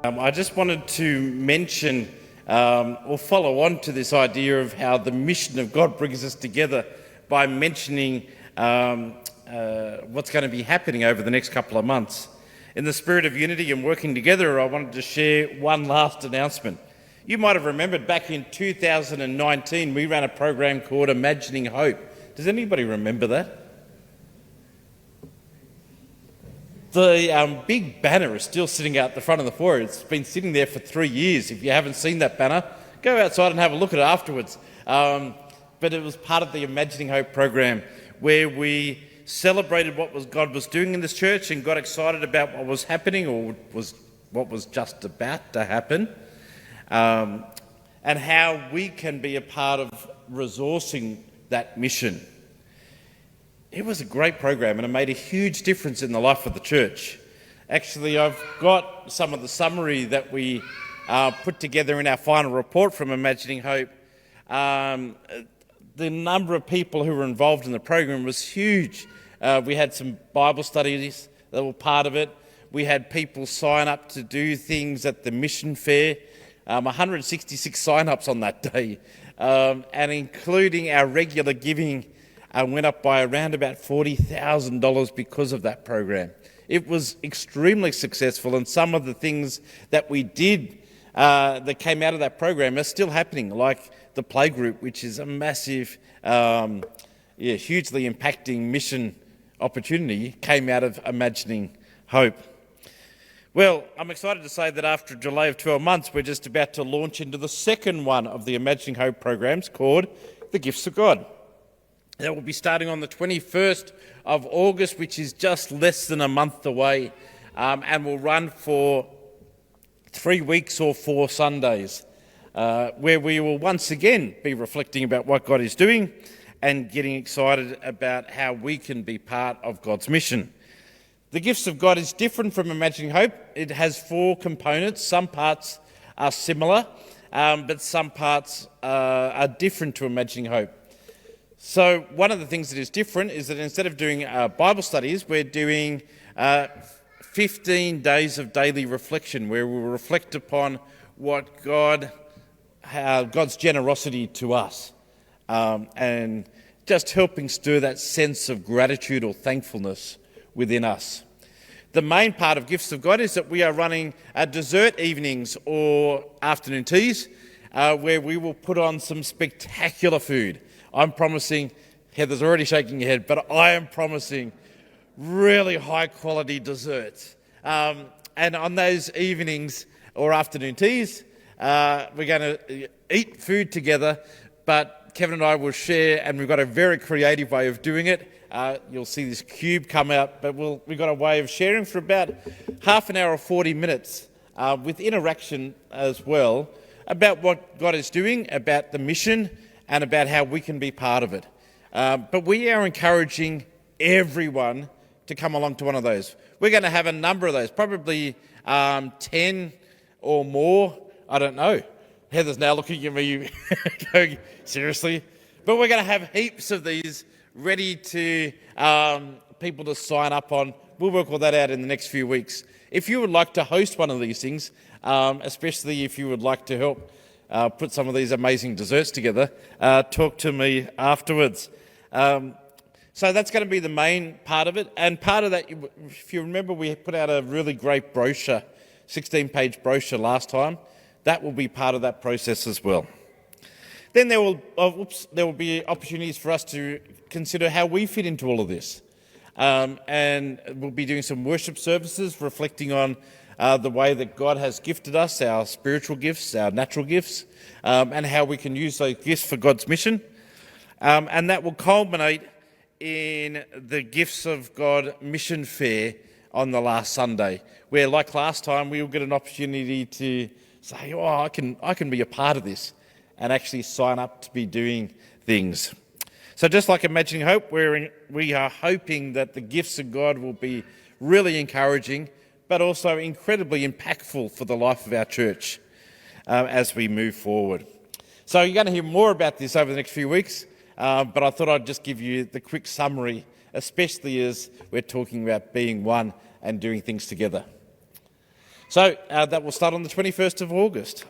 I just wanted to mention or follow on to this idea of how the mission of God brings us together by mentioning what's going to be happening over the next couple of months. In the spirit of unity and working together, I wanted to share one last announcement. You might have remembered back in 2019 we ran a program called Imagining Hope. Does anybody remember that? The big banner is still sitting out the front of the foyer. It's been sitting there for 3 years. If you haven't seen that banner, go outside and have a look at it afterwards. But it was part of the Imagining Hope program where we celebrated what God was doing in this church and got excited about what was happening or what was just about to happen, and how we can be a part of resourcing that mission. It was a great program and it made a huge difference in the life of the church. Actually, I've got some of the summary that we put together in our final report from Imagining Hope. The number of people who were involved in the program was huge. We had some Bible studies that were part of it. We had people sign up to do things at the mission fair. 166 sign-ups on that day, and including our regular giving went up by around about $40,000 because of that program. It was extremely successful, and some of the things that we did that came out of that program are still happening, like the playgroup, which is a massive, hugely impacting mission opportunity, came out of Imagining Hope. Well, I'm excited to say that after a delay of 12 months, we're just about to launch into the second one of the Imagining Hope programs called The Gifts of God. That will be starting on the 21st of August, which is just less than a month away, and will run for 3 weeks or 4 Sundays, where we will once again be reflecting about what God is doing and getting excited about how we can be part of God's mission. The Gifts of God is different from Imagining Hope. It has 4 components. Some parts are similar, but some parts are different to Imagining Hope. So one of the things that is different is that instead of doing Bible studies, we're doing 15 days of daily reflection where we will reflect upon what God's generosity to us, and just helping stir that sense of gratitude or thankfulness within us. The main part of Gifts of God is that we are running dessert evenings or afternoon teas where we will put on some spectacular food. I'm promising, Heather's already shaking her head, but I am promising really high quality desserts. And on those evenings or afternoon teas, we're going to eat food together, but Kevin and I will share, and we've got a very creative way of doing it. You'll see this cube come out, but we've got a way of sharing for about half an hour or 40 minutes with interaction as well about what God is doing, about the mission, and about how we can be part of it. But we are encouraging everyone to come along to one of those. We're going to have a number of those, probably 10 or more. I don't know. Heather's now looking at me going, seriously? But we're going to have heaps of these ready to people to sign up on. We'll work all that out in the next few weeks. If you would like to host one of these things, especially if you would like to help put some of these amazing desserts together, talk to me afterwards. So that's going to be the main part of it. And part of that, if you remember, we put out a really great brochure, 16-page brochure last time. That will be part of that process as well. Then there will be opportunities for us to consider how we fit into all of this. And we'll be doing some worship services reflecting on the way that God has gifted us, our spiritual gifts, our natural gifts, and how we can use those gifts for God's mission. And that will culminate in the Gifts of God Mission Fair on the last Sunday, where, like last time, we will get an opportunity to say, I can be a part of this, and actually sign up to be doing things. So just like Imagining Hope, we are hoping that the Gifts of God will be really encouraging, but also incredibly impactful for the life of our church as we move forward. So you're going to hear more about this over the next few weeks, but I thought I'd just give you the quick summary, especially as we're talking about being one and doing things together. So that will start on the 21st of August.